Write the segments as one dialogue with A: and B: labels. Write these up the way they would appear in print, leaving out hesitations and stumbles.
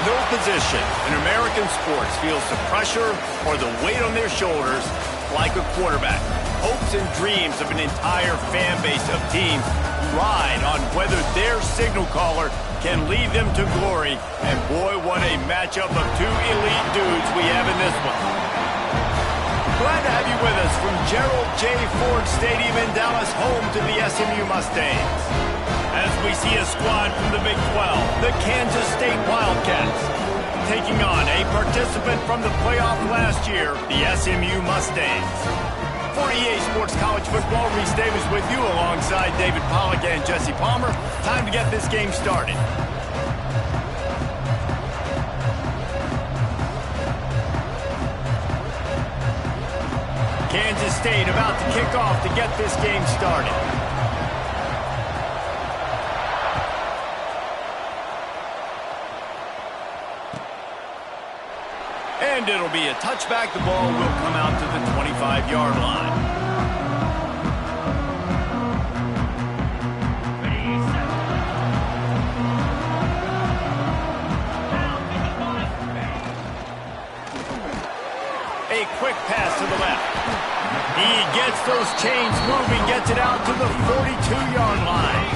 A: No position in American sports feels the pressure or the weight on their shoulders like a quarterback. Hopes and dreams of an entire fan base of teams ride on whether their signal caller can lead them to glory. And boy, what a matchup of two elite dudes we have in this one. Glad to have you with us from Gerald J. Ford Stadium in Dallas, home to the SMU Mustangs. As we see a squad from the Big 12, the Kansas State Wildcats, taking on a participant from the playoff last year, the SMU Mustangs. For EA Sports College Football, Reese Davis with you alongside David Pollack and Jesse Palmer. Time to get this game started. Kansas State about to kick off to get this game started. And it'll be a touchback. The ball will come out to the 25-yard line. A quick pass to the left. He gets those chains moving, gets it out to the 42-yard line.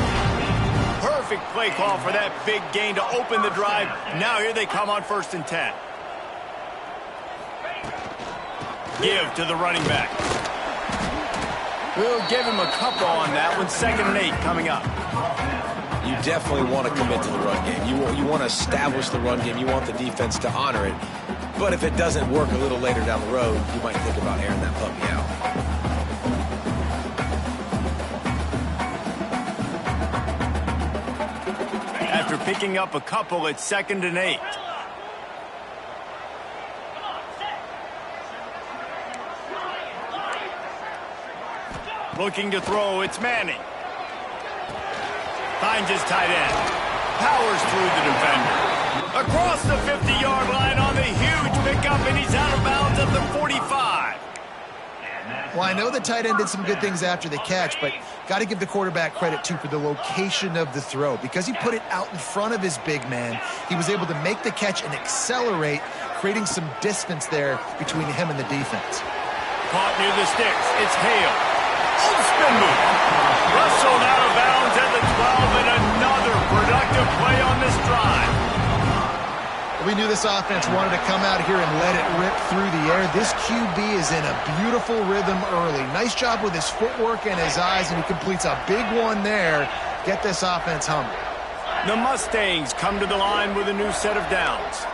A: Perfect play call for that big gain to open the drive. Now here they come on 1st and 10. Give to the running back. We'll give him a couple on that one. 2nd and 8 coming up.
B: You definitely want to commit to the run game. You want to establish the run game. You want the defense to honor it. But if it doesn't work a little later down the road, you might think about airing that puppy out.
A: After picking up a couple, it's 2nd and 8. Looking to throw, it's Manning. Finds his tight end. Powers through the defender. Across the 50-yard line on the huge pickup, and he's out of bounds at the 45.
C: Well, I know the tight end did some good things after the catch, but got to give the quarterback credit, too, for the location of the throw. Because he put it out in front of his big man, he was able to make the catch and accelerate, creating some distance there between him and the defense.
A: Caught near the sticks. It's Hale. Spin move. Wrestled out of bounds at the 12, and another productive play on this drive.
C: We knew this offense wanted to come out here and let it rip through the air. This QB is in a beautiful rhythm early. Nice job with his footwork and his eyes, and he completes a big one there. Get this offense humming.
A: The Mustangs come to the line with a new set of downs.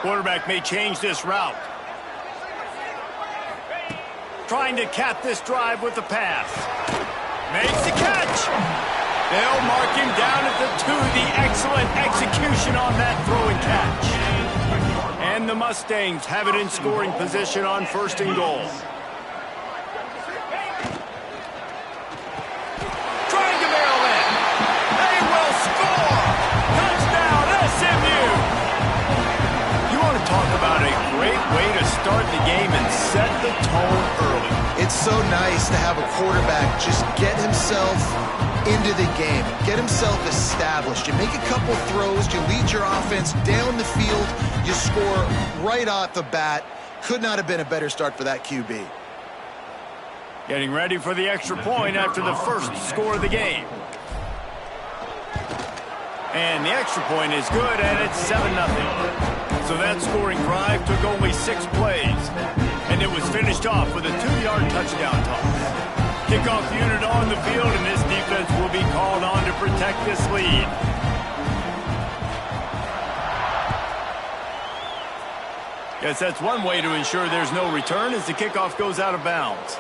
A: Quarterback may change this route. Trying to cap this drive with the pass. Makes the catch. They'll mark him down at the 2. The excellent execution on that throw and catch. And the Mustangs have it in scoring position on 1st and goal. Trying to barrel in. They will score. Touchdown, SMU. You want to talk about a great way to start the game and set the tone early.
C: It's so nice to have a quarterback just get himself into the game, get himself established. You make a couple throws, you lead your offense down the field, you score right off the bat. Could not have been a better start for that QB.
A: Getting ready for the extra point after the first score of the game. And the extra point is good, and it's 7-0. So that scoring drive took only 6 plays. And it was finished off with a 2-yard touchdown toss. Kickoff unit on the field, and this defense will be called on to protect this lead. Yes, that's one way to ensure there's no return as the kickoff goes out of bounds.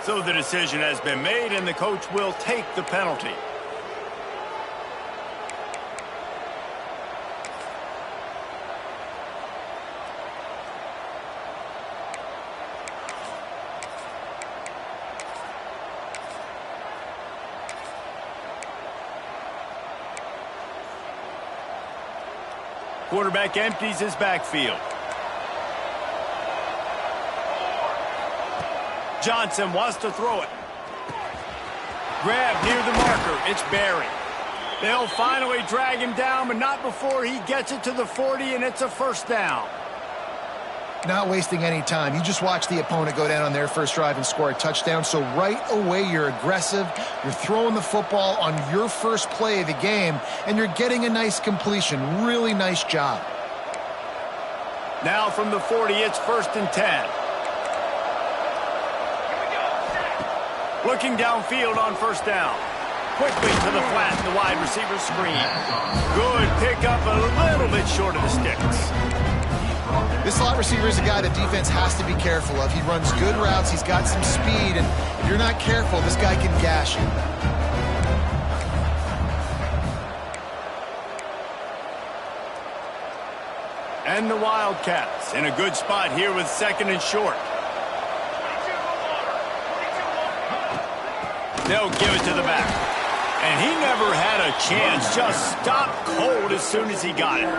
A: So the decision has been made, and the coach will take the penalty. Quarterback empties his backfield. Johnson wants to throw it. Grab near the marker. It's Barry. They'll finally drag him down, but not before he gets it to the 40, and it's a first down.
C: Not wasting any time. You just watch the opponent go down on their first drive and score a touchdown. So right away, you're aggressive. You're throwing the football on your first play of the game, and you're getting a nice completion. Really nice job.
A: Now from the 40, it's 1st and 10. Looking downfield on first down. Quickly to the flat, the wide receiver screen. Good pickup, a little bit short of the sticks.
C: This slot receiver is a guy the defense has to be careful of. He runs good routes. He's got some speed, and if you're not careful, this guy can gash you.
A: And the Wildcats in a good spot here with 2nd and short. They'll give it to the back. And he never had a chance. Just stopped cold as soon as he got it.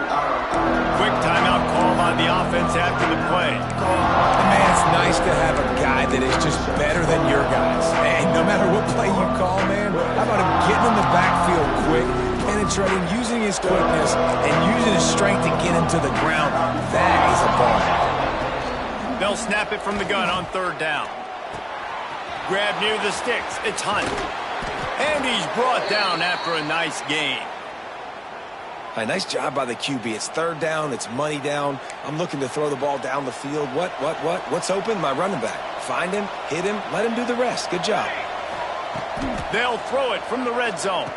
A: Quick timeout call on the offense after the play.
B: Man, it's nice to have a guy that is just better than your guys. And no matter what play you call, man, how about him getting in the backfield quick, penetrating, using his quickness, and using his strength to get him to the ground. That is a ball.
A: They'll snap it from the gun on 3rd down. Grab near the sticks. It's Hunt. And he's brought down after a nice gain.
B: Hey, nice job by the QB. It's 3rd down. It's money down. I'm looking to throw the ball down the field. What's open? My running back. Find him, hit him, let him do the rest. Good job.
A: They'll throw it from the red zone.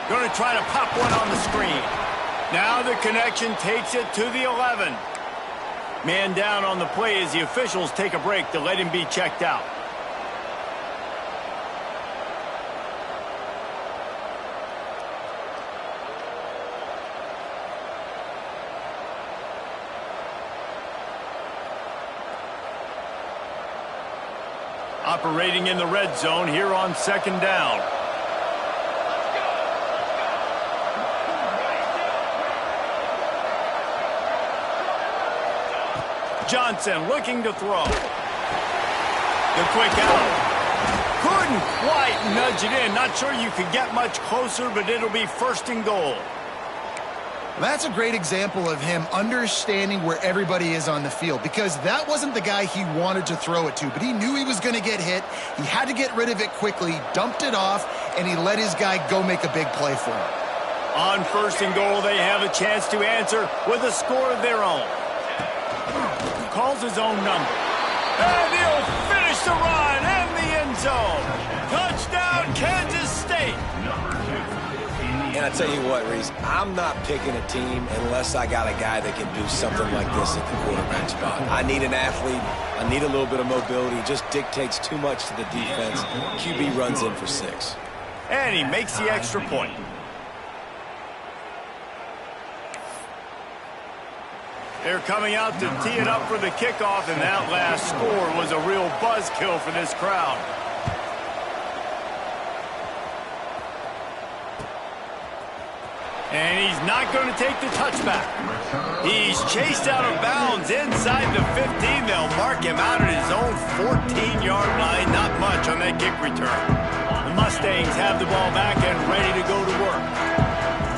A: Going to try to pop one on the screen. Now the connection takes it to the 11. Man down on the play as the officials take a break to let him be checked out. Operating in the red zone here on 2nd down. Johnson looking to throw. The quick out. Couldn't quite nudge it in. Not sure you could get much closer, but it'll be 1st and goal.
C: That's a great example of him understanding where everybody is on the field, because that wasn't the guy he wanted to throw it to, but he knew he was going to get hit. He had to get rid of it quickly, dumped it off, and he let his guy go make a big play for him.
A: On 1st and goal, they have a chance to answer with a score of their own. Calls his own number. And he'll finish the run in the end zone. Touchdown, Kansas State.
B: And I tell you what, Reese, I'm not picking a team unless I got a guy that can do something like this at the quarterback spot. I need an athlete. I need a little bit of mobility. It just dictates too much to the defense. QB runs in for 6.
A: And he makes the extra point. They're coming out to tee it up for the kickoff, and that last score was a real buzzkill for this crowd. And he's not going to take the touchback. He's chased out of bounds inside the 15. They'll mark him out at his own 14-yard line. Not much on that kick return. The Mustangs have the ball back and ready to go to work.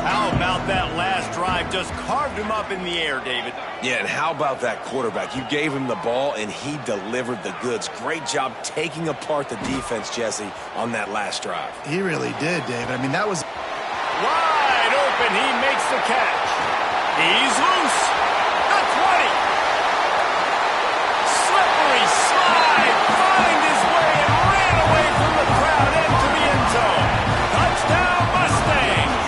A: How about that last drive? Just carved him up in the air, David.
B: Yeah, and how about that quarterback? You gave him the ball, and he delivered the goods. Great job taking apart the defense, Jesse, on that last drive.
C: He really did, David. I mean, that was
A: wide open. He makes the catch. He's loose. The 20. Slippery slide. Find his way and ran away from the crowd into the end zone. Touchdown, Mustangs.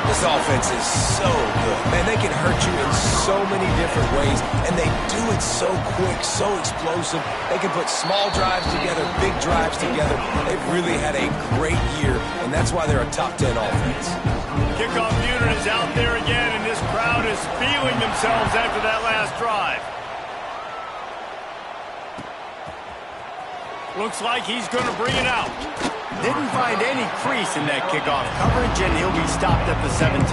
B: This offense is so good. Man, they can hurt you in so many different ways, and they do it so quick, so explosive. They can put small drives together, big drives together. They've really had a great year, and that's why they're a top 10 offense.
A: Kickoff unit is out there again, and this crowd is feeling themselves after that last drive. Looks like he's going to bring it out. Didn't find any crease in that kickoff coverage, and he'll be stopped at the 17.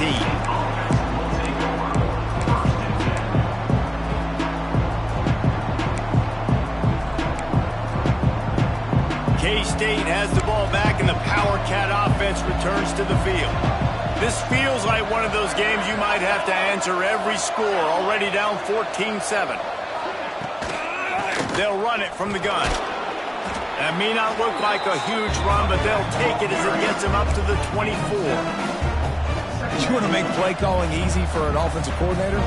A: K-State has the ball back in the Power Cat offense. offense returns to the field. This feels like one of those games you might have to answer every score, already down 14-7. They'll run it from the gun. That may not look like a huge run, but they'll take it as it gets them up to the 24.
B: You want to make play calling easy for an offensive coordinator?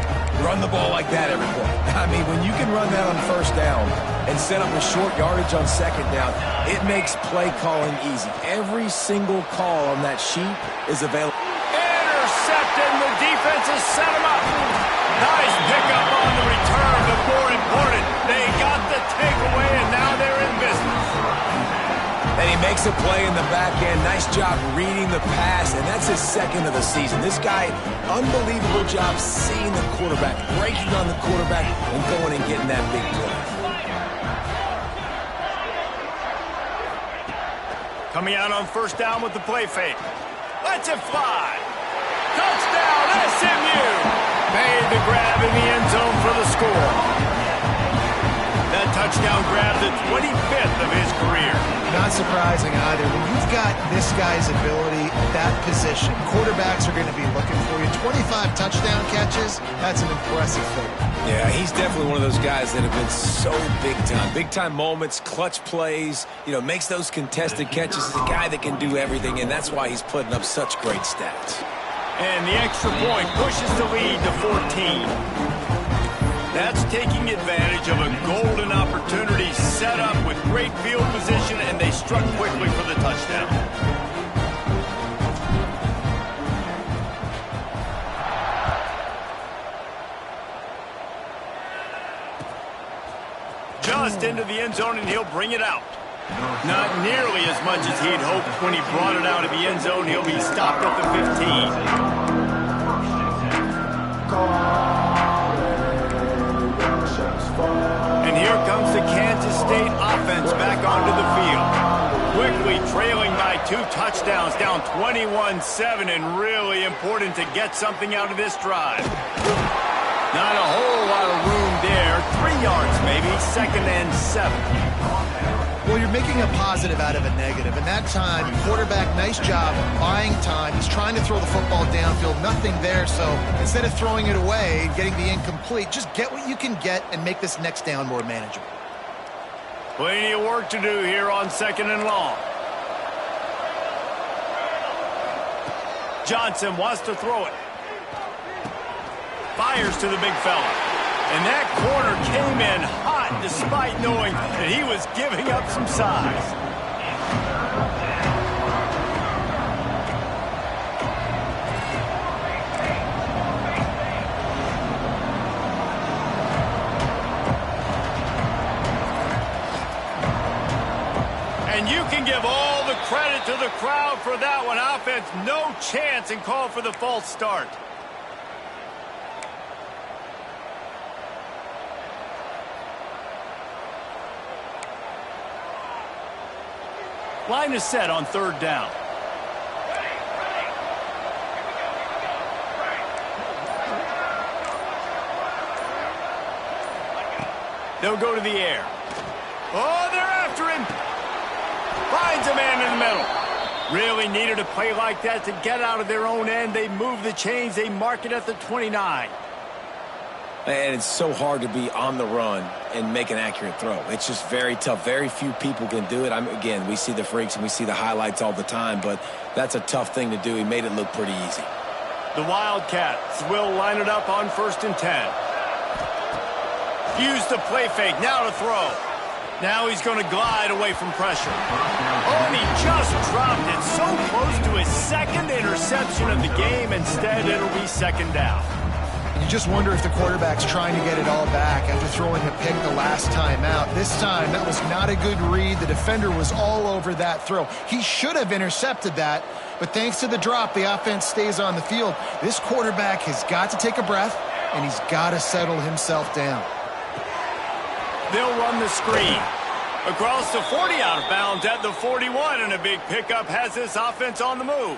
B: Run the ball like that every play. I mean, when you can run that on first down and set up a short yardage on second down, it makes play calling easy. Every single call on that sheet is available.
A: Intercepted, and the defense has set him up. Nice pickup on the return, but more important, they got the takeaway, and now they're in business.
B: And he makes a play in the back end. Nice job reading the pass, and that's his second of the season. This guy, unbelievable job seeing the quarterback, breaking on the quarterback, and going and getting that big play.
A: Coming out on first down with the play fake. Lets it fly. Touchdown, SMU! Made the grab in the end zone for the score. That touchdown grab, the 25th of his career.
C: Not surprising either. When you've got this guy's ability at that position, quarterbacks are going to be looking for you. 25 touchdown catches, that's an impressive thing.
B: Yeah, he's definitely one of those guys that have been so big time. Big time moments, clutch plays, makes those contested catches. He's a guy that can do everything, and that's why he's putting up such great stats.
A: And the extra point pushes the lead to 14. That's taking advantage of a golden opportunity set up with great field position, and they struck quickly for the touchdown. Just into the end zone, and he'll bring it out. Not nearly as much as he'd hoped when he brought it out of the end zone. He'll be stopped at the 15. And here comes the Kansas State offense back onto the field. Quickly trailing by 2 touchdowns, down 21-7, and really important to get something out of this drive. Not a whole lot of room there. 3 yards maybe, 2nd and 7.
C: Well, you're making a positive out of a negative. And that time, quarterback, nice job buying time. He's trying to throw the football downfield. Nothing there. So instead of throwing it away, getting the incomplete, just get what you can get and make this next down more manageable.
A: Plenty of work to do here on 2nd and long. Johnson wants to throw it. Fires to the big fella. And that corner came in hot despite knowing that he was giving up some size. And you can give all the credit to the crowd for that one. Offense, no chance, and call for the false start. Line is set on 3rd down. They'll go to the air. Oh, they're after him. Finds a man in the middle. Really needed a play like that to get out of their own end. They move the chains. They mark it at the 29.
B: And it's so hard to be on the run and make an accurate throw. It's just very tough. Very few people can do it. Again, we see the freaks and we see the highlights all the time, but that's a tough thing to do. He made it look pretty easy.
A: The Wildcats will line it up on 1st and 10. Use the play fake. Now to throw. Now he's going to glide away from pressure. Oh, and he just dropped it so close to his 2nd interception of the game. Instead, it'll be 2nd down.
C: You just wonder if the quarterback's trying to get it all back after throwing a pick the last time out. This time, that was not a good read. The defender was all over that throw. He should have intercepted that, but thanks to the drop, the offense stays on the field. This quarterback has got to take a breath, and he's got to settle himself down.
A: They'll run the screen. Across the 40, out of bounds at the 41, and a big pickup has this offense on the move.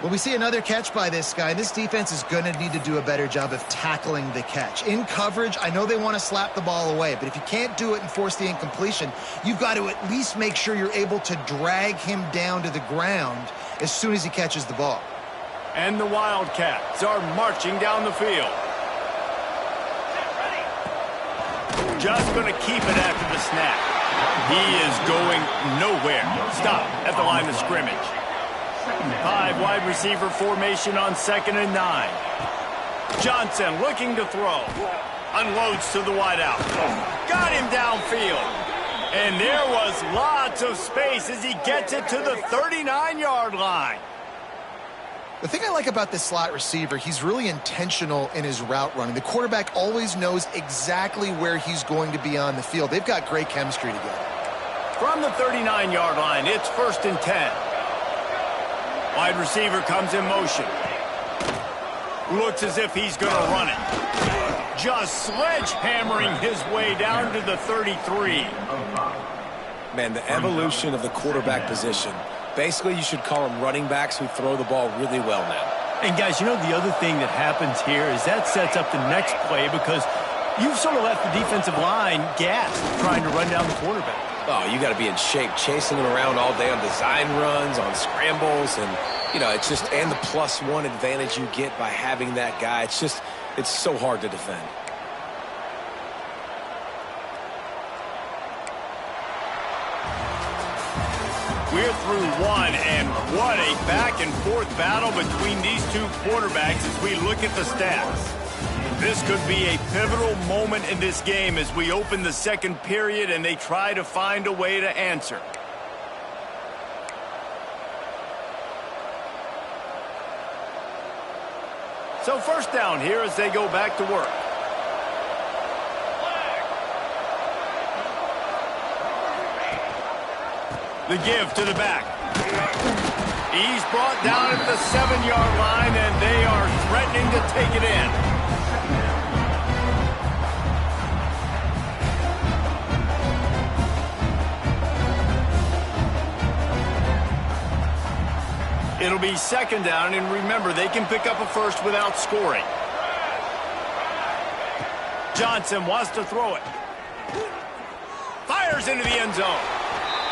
C: Well, we see another catch by this guy. This defense is going to need to do a better job of tackling the catch. In coverage, I know they want to slap the ball away, but if you can't do it and force the incompletion, you've got to at least make sure you're able to drag him down to the ground as soon as he catches the ball.
A: And the Wildcats are marching down the field. Just going to keep it after the snap. He is going nowhere. Stop at the line of scrimmage. 5 wide receiver formation on 2nd and 9. Johnson looking to throw. Unloads to the wideout. Got him downfield. And there was lots of space as he gets it to the 39-yard line.
C: The thing I like about this slot receiver, he's really intentional in his route running. The quarterback always knows exactly where he's going to be on the field. They've got great chemistry together. From the 39-yard line, it's 1st and 10. Wide receiver comes in motion. Looks as if he's going to run it. Just sledgehammering his way down to the 33.
B: Man, the evolution of the quarterback position. Basically, you should call them running backs who throw the ball really well now.
A: And guys, you know the other thing that happens here is that sets up the next play because you've sort of left the defensive line gassed trying to run down the quarterback.
B: Oh, you got to be in shape, chasing him around all day on design runs, on scrambles, and, you know, it's just, and the +1 advantage you get by having that guy. It's just, it's so hard to defend.
A: We're through one, and what a back-and-forth battle between these two quarterbacks as we look at the stats. This could be a pivotal moment in this game as we open the second period and they try to find a way to answer. So 1st down here as they go back to work. The give to the back. He's brought down at the 7-yard line, and they are threatening to take it in. It'll be 2nd down, and remember, they can pick up a first without scoring. Johnson wants to throw it. Fires into the end zone.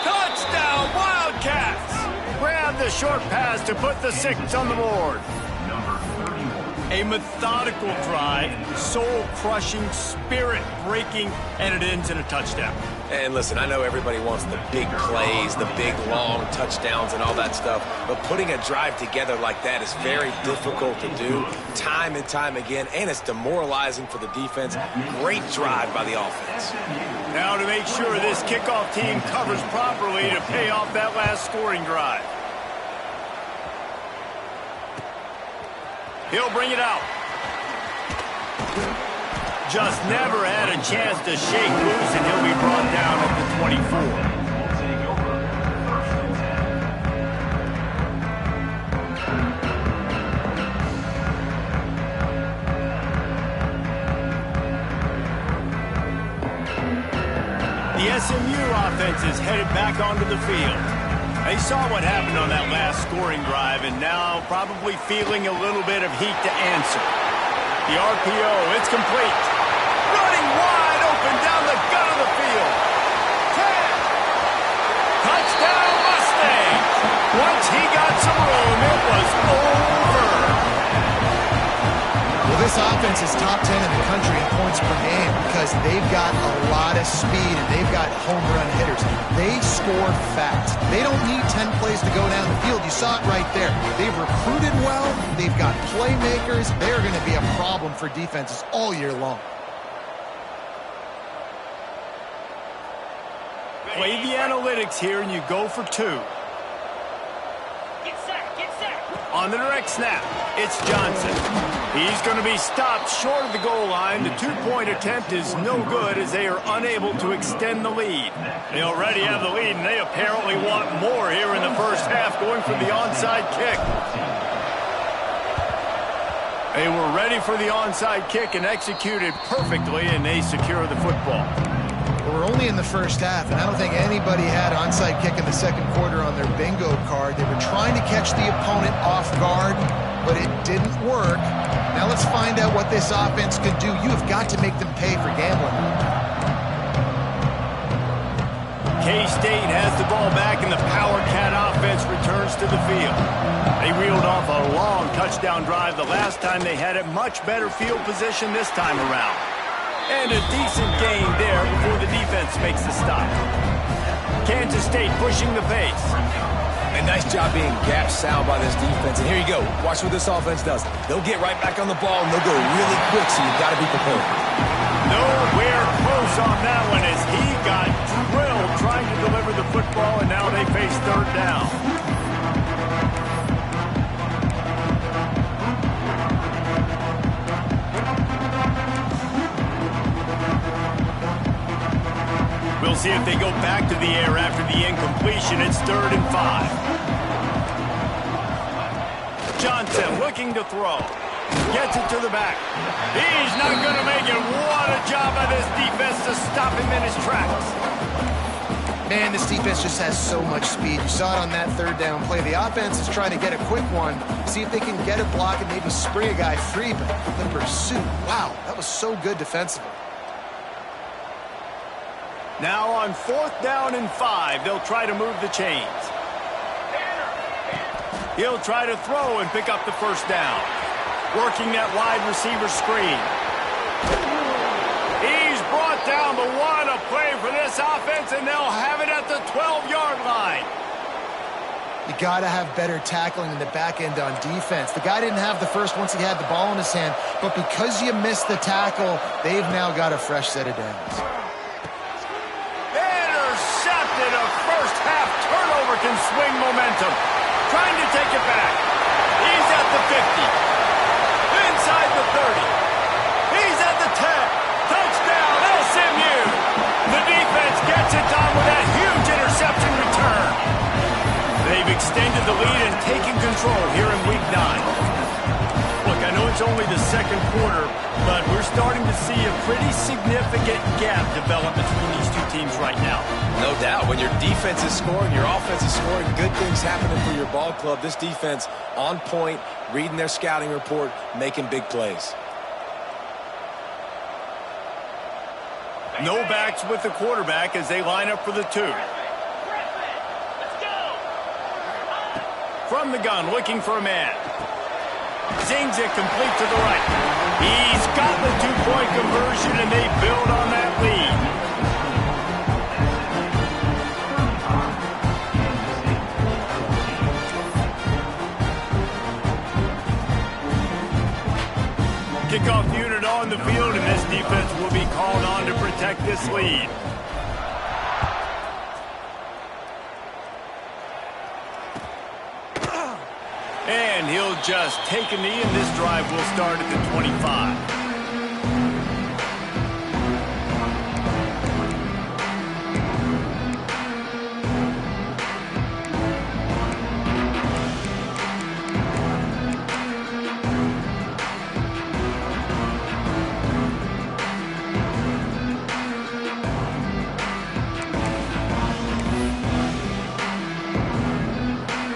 A: Touchdown, Wildcats! Grab the short pass to put the 6 on the board. A methodical drive, soul-crushing, spirit-breaking, and it ends in a touchdown.
B: And listen, I know everybody wants the big plays, the big, long touchdowns and all that stuff, but putting a drive together like that is very difficult to do time and time again, and it's demoralizing for the defense. Great drive by the offense.
A: Now to make sure this kickoff team covers properly to pay off that last scoring drive. He'll bring it out. Just never had a chance to shake loose, and he'll be brought down at the 24. The SMU offense is headed back onto the field. They saw what happened on that last scoring drive, and now probably feeling a little bit of heat to answer. The RPO, it's complete. Running wide open down the gut of the field. 10. Touchdown Mustangs. Once he got some room, it was over.
C: Well, this offense is top 10 in the country in points per game because they've got a lot of speed and they've got home run hitters. They score fast. They don't need 10 plays to go down the field. You saw it right there. They've recruited well. They've got playmakers. They're going to be a problem for defenses all year long.
A: Play the analytics here and you go for 2. On the direct snap, it's Johnson. He's going to be stopped short of the goal line. The 2-point attempt is no good as they are unable to extend the lead. They already have the lead, and they apparently want more here in the first half, going for the onside kick. They were ready for the onside kick and executed perfectly, and they secure the football.
C: we're only in the first half, and I don't think anybody had onside kick in the second quarter on their bingo card. They were trying to catch the opponent off guard, but it didn't work. Now let's find out what this offense could do. You have got to make them pay for gambling.
A: K-State has the ball back, and the Power Cat offense returns to the field. They reeled off a long touchdown drive the last time they had it. Much better field position this time around. And a decent gain there before the defense makes the stop. Kansas State pushing the pace.
B: A nice job being gap sound by this defense. And here you go. Watch what this offense does. They'll get right back on the ball, and they'll go really quick, so you've got to be prepared.
A: Nowhere close on that one as he got drilled trying to deliver the football, and now they face third down. We'll see if they go back to the air after the incompletion. It's 3rd and 5. Johnson looking to throw. Gets it to the back. He's not going to make it. What a job by this defense to stop him in his tracks.
C: Man, this defense just has so much speed. You saw it on that 3rd down play. The offense is trying to get a quick one, see if they can get a block and maybe spring a guy free, but the pursuit, wow, that was so good defensively.
A: Now on 4th down and 5, they'll try to move the chains. He'll try to throw and pick up the first down. Working that wide receiver screen. He's brought down, but what a play for this offense, and they'll have it at the 12-yard line.
C: You got to have better tackling in the back end on defense. The guy didn't have the first once he had the ball in his hand, but because you missed the tackle, they've now got a fresh set of downs.
A: Intercepted. A first-half turnover can swing momentum. Trying to take it back. He's at the 50. Inside the 30. He's at the 10. Touchdown, SMU. The defense gets it done with that huge interception return. They've extended the lead and taken control here in Week 9. Look, I know it's only the second quarter, but we're starting to see a pretty significant gap develop between these two teams right now.
B: No doubt. When your defense is scoring, your offense is scoring, good things happening for your ball club. This defense on point, reading their scouting report, making big plays.
A: No backs with the quarterback as they line up for the 2. From the gun, looking for a man. Zings it complete to the right. He's got the 2-point conversion, and they build on that lead. Kickoff unit on the field, and this defense will be called on to protect this lead. And he'll just take a knee, and this drive will start at the 25.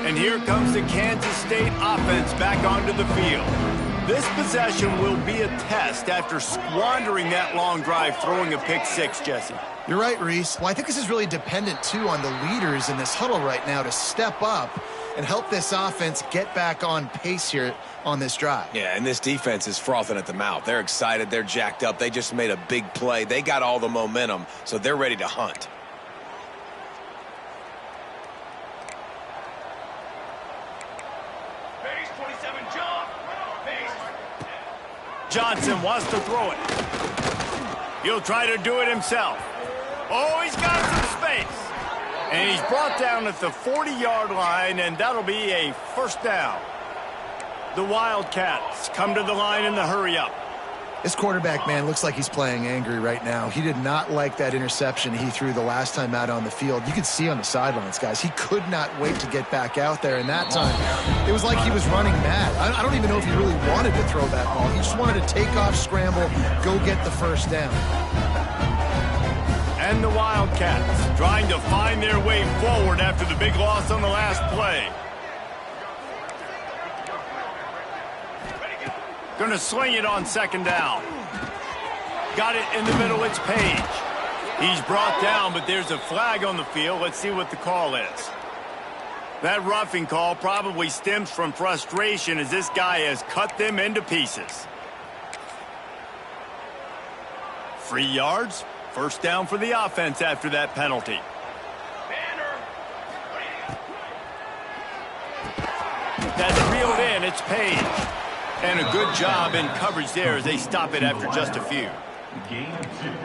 A: And here comes the Kansas State offense back onto the field. This possession will be a test after squandering that long drive, throwing a pick 6, Jesse.
C: You're right, Reese. Well, I think this is really dependent, too, on the leaders in this huddle right now to step up and help this offense get back on pace here on this drive.
B: Yeah, and this defense is frothing at the mouth. They're excited. They're jacked up. They just made a big play. They got all the momentum, so they're ready to hunt.
A: Johnson wants to throw it. He'll try to do it himself. Oh, he's got some space. And he's brought down at the 40-yard line, and that'll be a first down. The Wildcats come to the line in the hurry-up.
C: This quarterback, man, looks like he's playing angry right now. He did not like that interception he threw the last time out on the field. You could see on the sidelines, guys, he could not wait to get back out there. And that time, it was like he was running mad. I don't even know if he really wanted to throw that ball. He just wanted to take off, scramble, go get the first down.
A: And the Wildcats trying to find their way forward after the big loss on the last play. Going to sling it on second down. Got it in the middle, it's Page. He's brought down, but there's a flag on the field. Let's see what the call is. That roughing call probably stems from frustration as this guy has cut them into pieces. 3 yards, first down for the offense after that penalty. That's reeled in, it's Page. And a good job in coverage there as they stop it after just a few.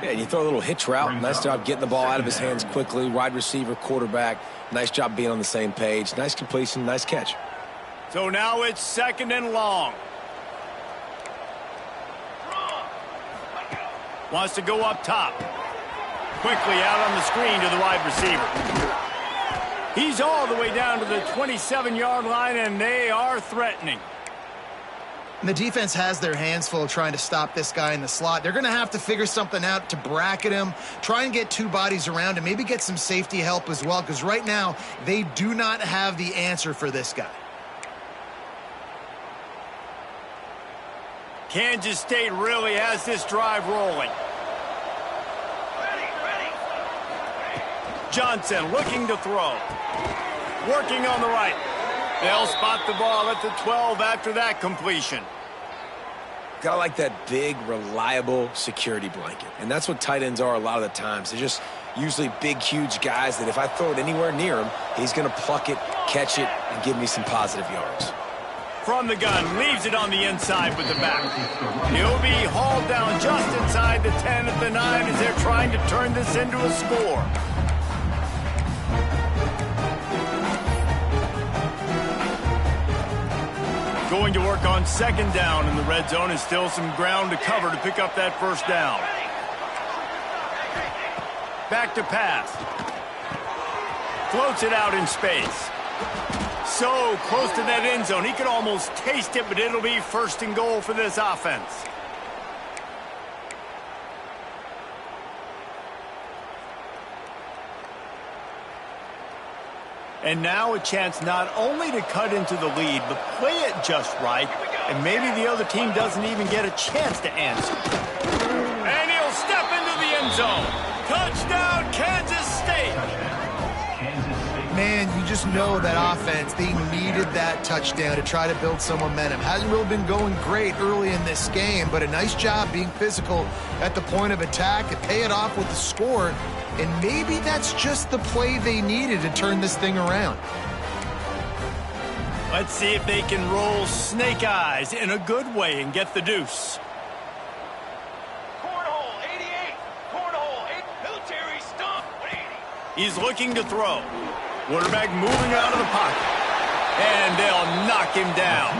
B: Yeah, you throw a little hitch route. Nice job getting the ball out of his hands quickly. Wide receiver, quarterback. Nice job being on the same page. Nice completion, nice catch.
A: So now it's second and long. Wants to go up top. Quickly out on the screen to the wide receiver. He's all the way down to the 27-yard line, and they are threatening.
C: And the defense has their hands full trying to stop this guy in the slot. They're going to have to figure something out to bracket him, try and get two bodies around him, maybe get some safety help as well, because right now they do not have the answer for this guy.
A: Kansas State really has this drive rolling. Johnson looking to throw. Working on the right. They'll spot the ball at the 12 after that completion.
B: Gotta like that big, reliable security blanket. And that's what tight ends are a lot of the times. They're just usually big, huge guys that if I throw it anywhere near him, he's going to pluck it, catch it, and give me some positive yards.
A: From the gun, leaves it on the inside with the back. He'll be hauled down just inside the 10 at the 9 as they're trying to turn this into a score. Going to work on second down in the red zone, and still some ground to cover to pick up that first down. Back to pass. Floats it out in space. So close to that end zone. He could almost taste it, but it'll be first and goal for this offense. And now a chance not only to cut into the lead, but play it just right, and maybe the other team doesn't even get a chance to answer. And he'll step into the end zone. Touchdown, Kansas State.
C: Man, you just know that offense, they needed that touchdown to try to build some momentum. Hasn't really been going great early in this game, but a nice job being physical at the point of attack and pay it off with the score. And maybe that's just the play they needed to turn this thing around.
A: Let's see if they can roll snake eyes in a good way and get the deuce.
D: Cornhole, 88. Cornhole, 8. Military stump, 80.
A: He's looking to throw. Quarterback moving out of the pocket. And they'll knock him down.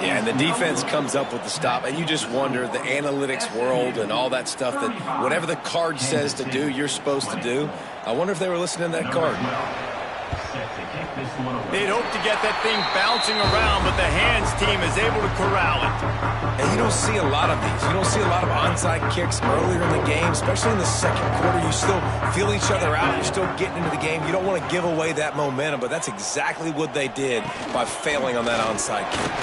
B: Yeah, and the defense comes up with the stop, and you just wonder, the analytics world and all that stuff, that whatever the card says to do, you're supposed to do. I wonder if they were listening to that card.
A: They'd hope to get that thing bouncing around, but the hands team is able to corral it.
B: And you don't see a lot of these. You don't see a lot of onside kicks earlier in the game, especially in the second quarter. You still feel each other out. You're still getting into the game. You don't want to give away that momentum, but that's exactly what they did by failing on that onside kick.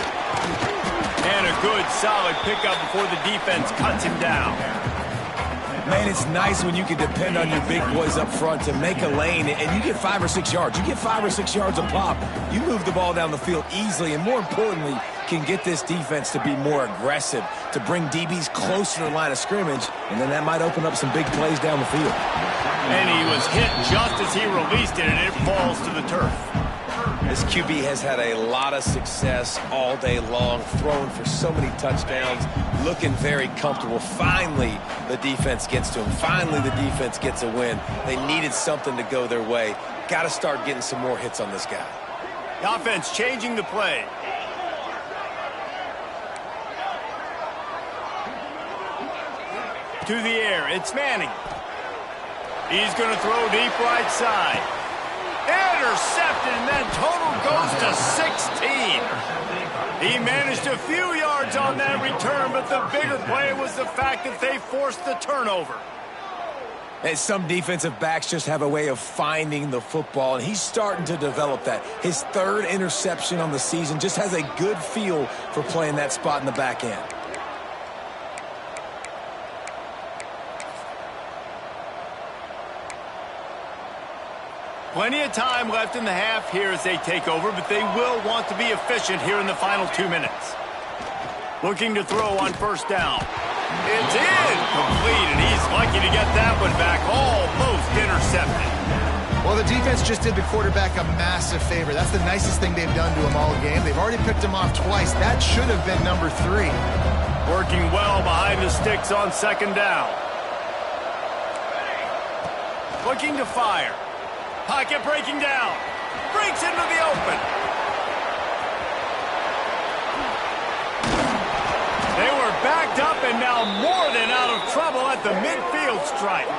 A: And a good, solid pickup before the defense cuts him down.
B: Man, it's nice when you can depend on your big boys up front to make a lane, and you get 5 or 6 yards. You get 5 or 6 yards a pop. You move the ball down the field easily, and more importantly, can get this defense to be more aggressive, to bring DBs closer to the line of scrimmage, and then that might open up some big plays down the field.
A: And he was hit just as he released it, and it falls to the turf.
B: This QB has had a lot of success all day long, throwing for so many touchdowns, looking very comfortable. Finally, the defense gets to him. Finally, the defense gets a win. They needed something to go their way. Got to start getting some more hits on this guy.
A: The offense changing the play. To the air, it's Manning. He's going to throw deep right side. Intercepted, and then total goes to 16. He managed a few yards on that return, but the bigger play was the fact that they forced the turnover.
B: And some defensive backs just have a way of finding the football, and he's starting to develop that. His third interception on the season, just has a good feel for playing that spot in the back end.
A: Plenty of time left in the half here as they take over, but they will want to be efficient here in the final 2 minutes. Looking to throw on first down. It's incomplete, and he's lucky to get that one back, almost intercepted.
C: Well, the defense just did the quarterback a massive favor. That's the nicest thing they've done to him all game. They've already picked him off twice. That should have been number 3.
A: Working well behind the sticks on second down. Looking to fire. Pocket breaking down. Breaks into the open. They were backed up and now more than out of trouble at the midfield stripe.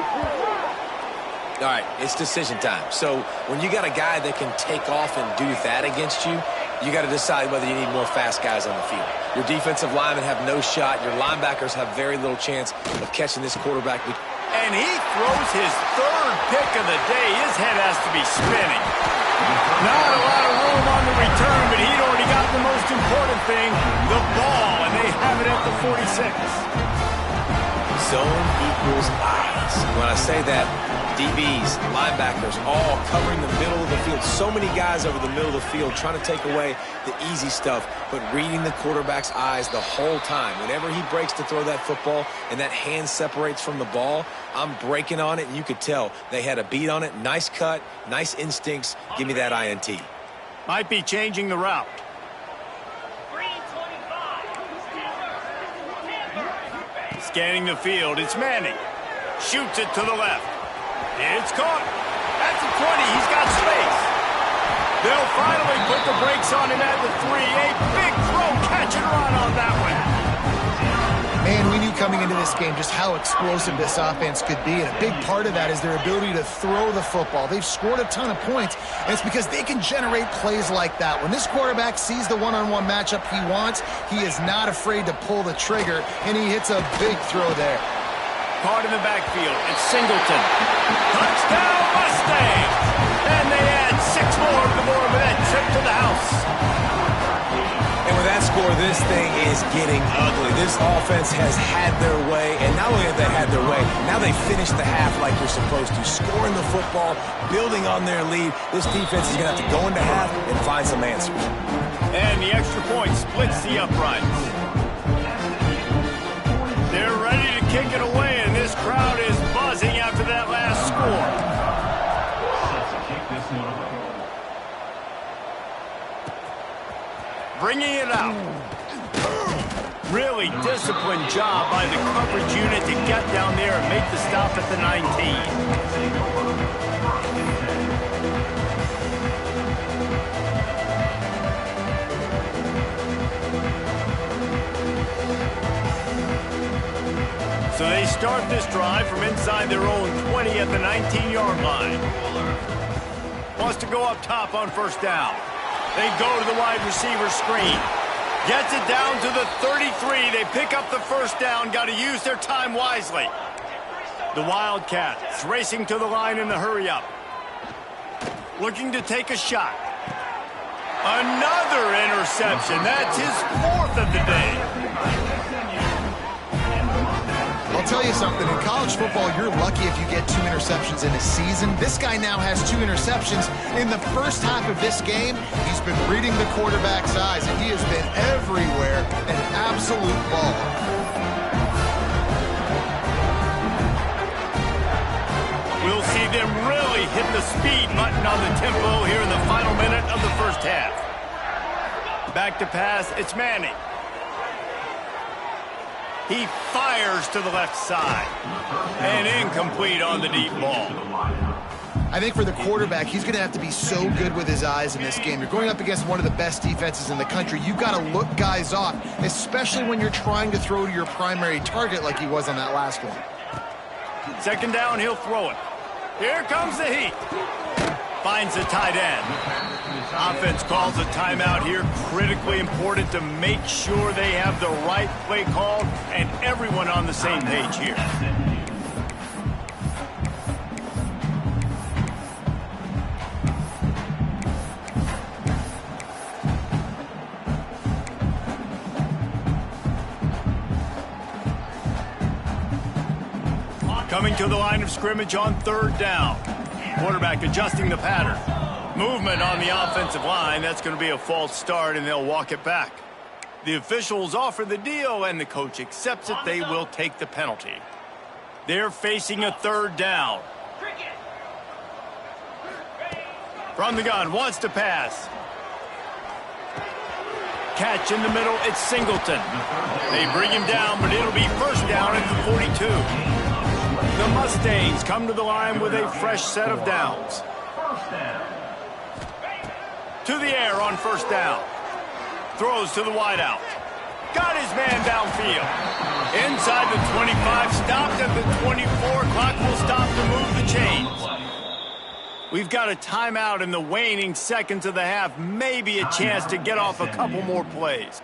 B: All right, it's decision time. So when you got a guy that can take off and do that against you, you got to decide whether you need more fast guys on the field. Your defensive linemen have no shot. Your linebackers have very little chance of catching this quarterback.
A: And he throws his third pick of the day. His head has to be spinning. Not a lot of room on the return, but he'd already got the most important thing, the ball, and they have it at the 46.
B: Zone equals eyes. When I say that, DBs, linebackers, all covering the middle of the field. So many guys over the middle of the field trying to take away the easy stuff, but reading the quarterback's eyes the whole time. Whenever he breaks to throw that football and that hand separates from the ball, I'm breaking on it, and you could tell they had a beat on it. Nice cut, nice instincts. Give me that INT.
A: Might be changing the route. Scanning the field, it's Manning. Shoots it to the left. It's caught. At the 20, he's got space. They'll finally put the brakes on him at the 3. A big throw, catch and run on that one.
C: Man, we knew coming into this game just how explosive this offense could be, and a big part of that is their ability to throw the football. They've scored a ton of points, and it's because they can generate plays like that. When this quarterback sees the one-on-one matchup he wants, he is not afraid to pull the trigger, and he hits a big throw there.
A: Caught in the backfield, it's Singleton. Touchdown Mustangs! And they add 6 more to the board with that trip to the house.
B: And with that score, this thing is getting ugly. This offense has had their way, and not only have they had their way, now they finished the half like they're supposed to, scoring the football, building on their lead. This defense is going to have to go into half and find some answers.
A: And the extra point splits the uprights. They're ready to kick it away, and this crowd is buzzing after that last score. Bringing it out. Really disciplined job by the coverage unit to get down there and make the stop at the 19. So they start this drive from inside their own 20 at the 19-yard line. Wants to go up top on first down. They go to the wide receiver screen. Gets it down to the 33. They pick up the first down. Got to use their time wisely. The Wildcats racing to the line in the hurry-up. Looking to take a shot. Another interception. That's his 4th of the day.
C: I'll tell you something, in college football, you're lucky if you get 2 interceptions in a season. This guy now has 2 interceptions. In the first half of this game, he's been reading the quarterback's eyes, and he has been everywhere, an absolute ball.
A: We'll see them really hit the speed button on the tempo here in the final minute of the first half. Back to pass, it's Manning. He fires to the left side. And incomplete on the deep ball.
C: I think for the quarterback, he's going to have to be so good with his eyes in this game. You're going up against one of the best defenses in the country. You've got to look guys off, especially when you're trying to throw to your primary target like he was on that last one.
A: Second down, he'll throw it. Here comes the heat. Finds the tight end. Offense calls a timeout here. Critically important to make sure they have the right play called and everyone on the same page here. Coming to the line of scrimmage on third down. Quarterback adjusting the pattern. Movement on the offensive line. That's going to be a false start, and they'll walk it back. The officials offer the deal, and the coach accepts it. They will take the penalty. They're facing a third down. From the gun, wants to pass. Catch in the middle, it's Singleton. They bring him down, but it'll be first down at the 42. The Mustangs come to the line with a fresh set of downs. To the air on first down. Throws to the wideout. Got his man downfield. Inside the 25, stopped at the 24. Clock will stop to move the chains. We've got a timeout in the waning seconds of the half. Maybe a chance to get off a couple more plays.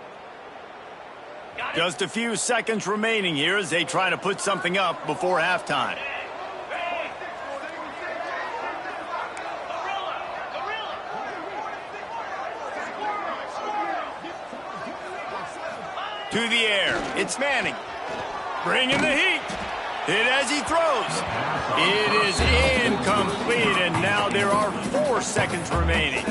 A: Just a few seconds remaining here as they try to put something up before halftime. To the air, it's Manning. Bringing the heat. Hit as he throws. It is incomplete, and now there are 4 seconds remaining.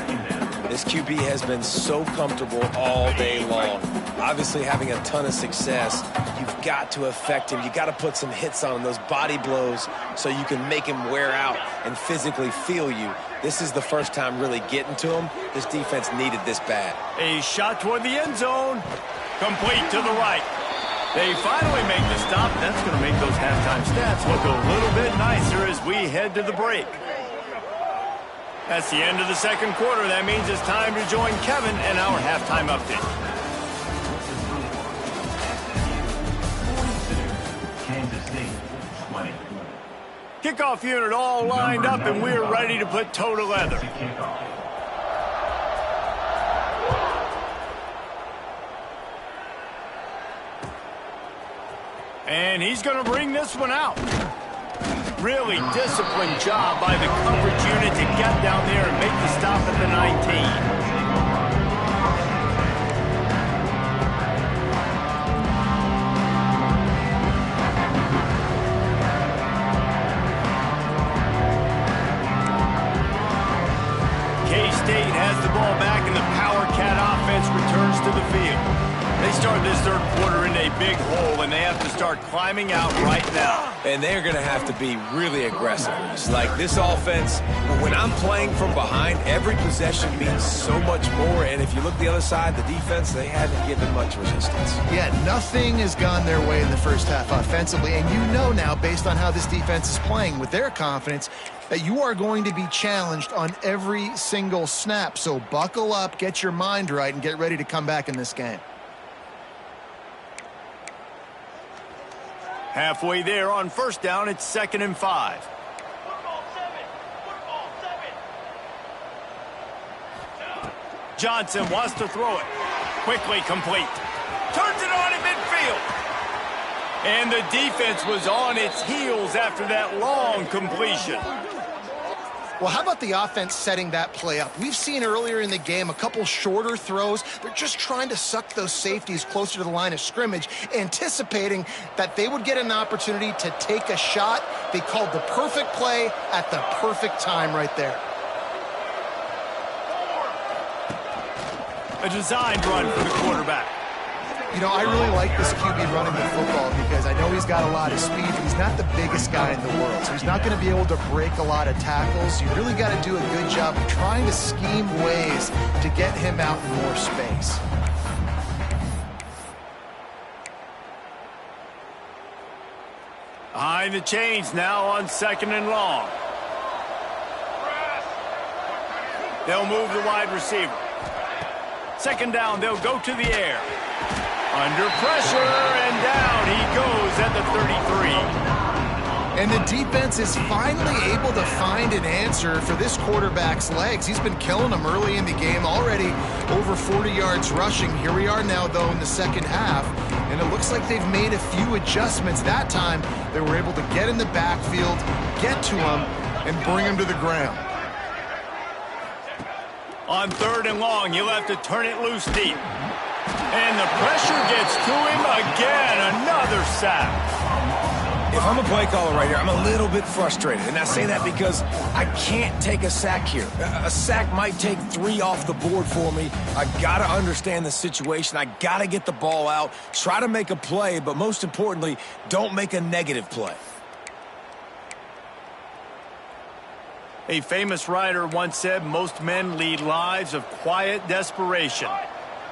B: This QB has been so comfortable all day long. Obviously having a ton of success. You've got to affect him. You've got to put some hits on him, those body blows, so you can make him wear out and physically feel you. This is the first time really getting to him. This defense needed this bad.
A: A shot toward the end zone. Complete to the right. They finally make the stop. That's going to make those halftime stats look a little bit nicer as we head to the break. That's the end of the second quarter. That means it's time to join Kevin and our halftime update. Kickoff unit all lined up, and we're ready to put toe to leather. And he's going to bring this one out. Really disciplined job by the coverage unit to get down there and make the stop at the 19. K-State has the ball back, and the Power Cat offense returns to the field. They start this third quarter in a big hole, and they have to start climbing out right now.
B: And they're going to have to be really aggressive. It's like this offense, when I'm playing from behind, every possession means so much more. And if you look the other side, the defense, they haven't given much resistance.
C: Yeah, nothing has gone their way in the first half offensively. And you know now, based on how this defense is playing with their confidence, that you are going to be challenged on every single snap. So buckle up, get your mind right, and get ready to come back in this game.
A: Halfway there on first down, it's 2nd and 5. Johnson wants to throw it. Quickly complete. Turns it on in midfield. And the defense was on its heels after that long completion.
C: Well, how about the offense setting that play up? We've seen earlier in the game a couple shorter throws. They're just trying to suck those safeties closer to the line of scrimmage, anticipating that they would get an opportunity to take a shot. They called the perfect play at the perfect time right there.
A: A designed run for the quarterback.
C: You know, I really like this QB running the football because I know he's got a lot of speed, but he's not the biggest guy in the world. So he's not going to be able to break a lot of tackles. You really got to do a good job of trying to scheme ways to get him out in more space.
A: Behind the chains now on 2nd and long. They'll move the wide receiver. 2nd down, they'll go to the air. Under pressure, and down he goes at the 33.
C: And the defense is finally able to find an answer for this quarterback's legs. He's been killing them early in the game, already over 40 yards rushing. Here we are now, though, in the second half, and it looks like they've made a few adjustments. That time, they were able to get in the backfield, get to him, and bring him to the ground.
A: On 3rd and long, you'll have to turn it loose deep. And the pressure gets to him again. Another sack.
B: If I'm a play caller right here, I'm a little bit frustrated. And I say that because I can't take a sack here. A sack might take 3 off the board for me. I got to understand the situation. I got to get the ball out, try to make a play, but most importantly, don't make a negative play.
A: A famous writer once said most men lead lives of quiet desperation.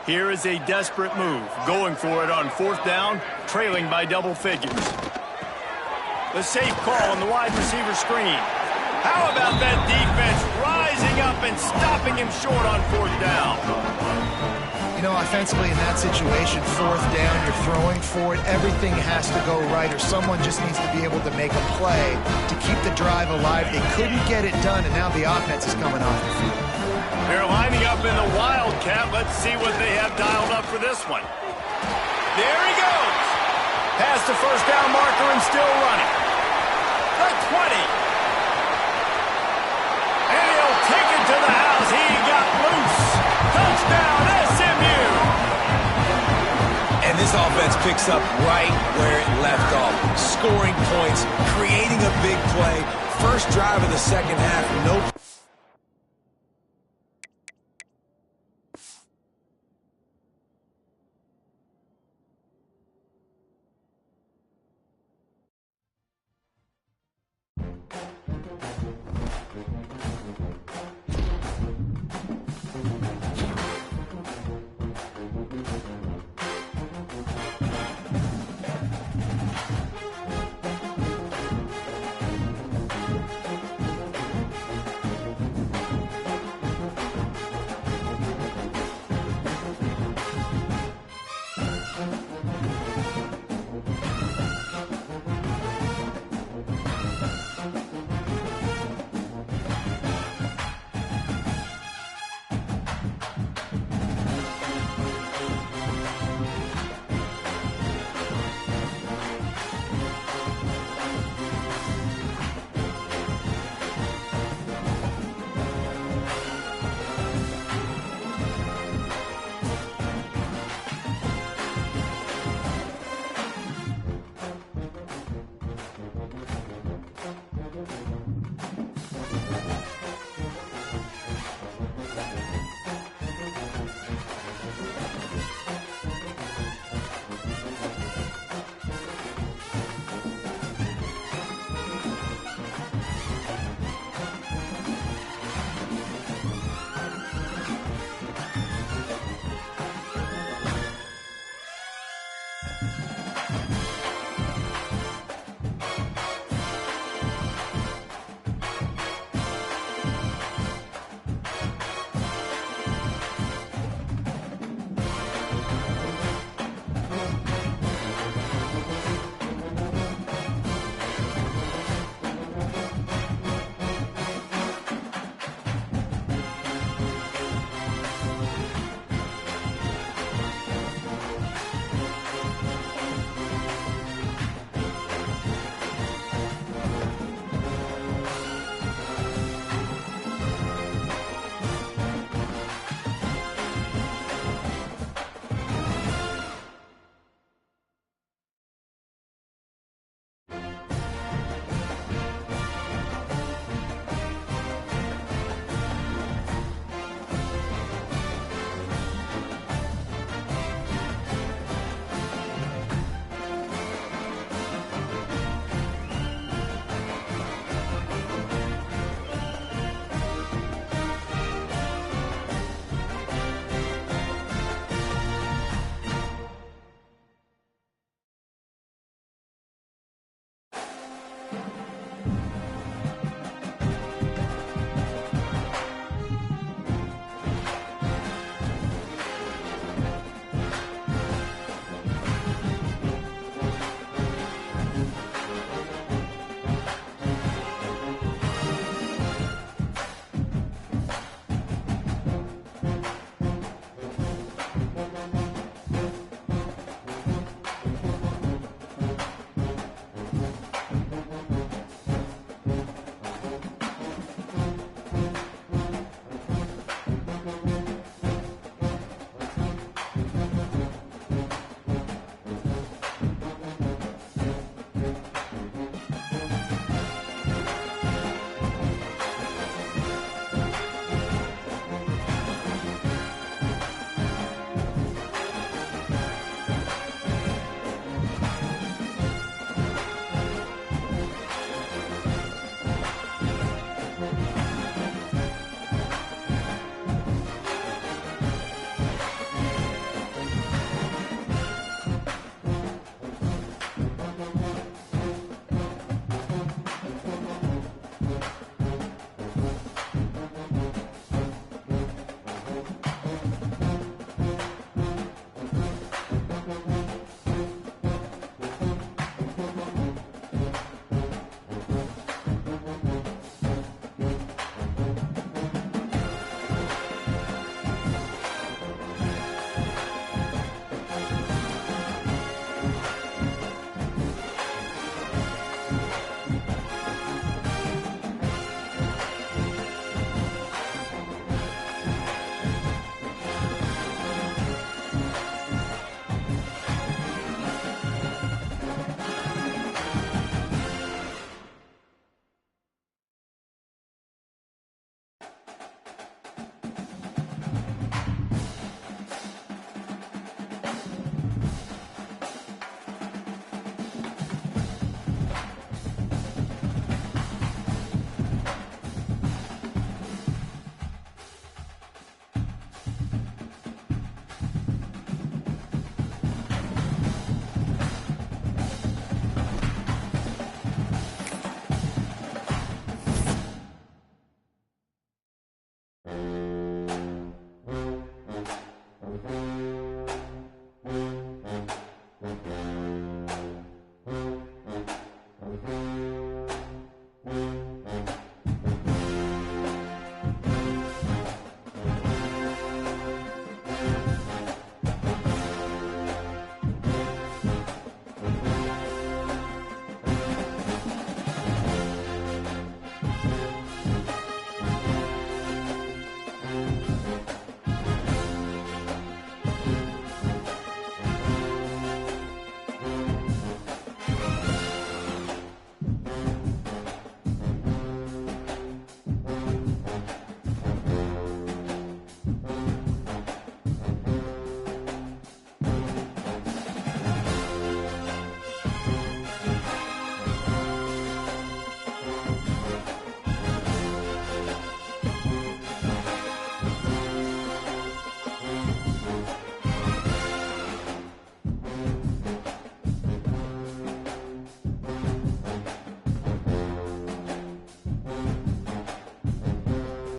A: Here is a desperate move, going for it on 4th down, trailing by double figures. The safe call on the wide receiver screen. How about that defense rising up and stopping him short on 4th down?
C: You know, offensively in that situation, 4th down, you're throwing for it. Everything has to go right, or someone just needs to be able to make a play to keep the drive alive. They couldn't get it done, and now the offense is coming off the field.
A: They're lining up in the Wildcat. Let's see what they have dialed up for this one. There he goes. Past the 1st down marker and still running. The 20. And he'll take it to the house. He got loose. Touchdown, SMU.
B: And this offense picks up right where it left off. Scoring points, creating a big play. First drive of the second half, no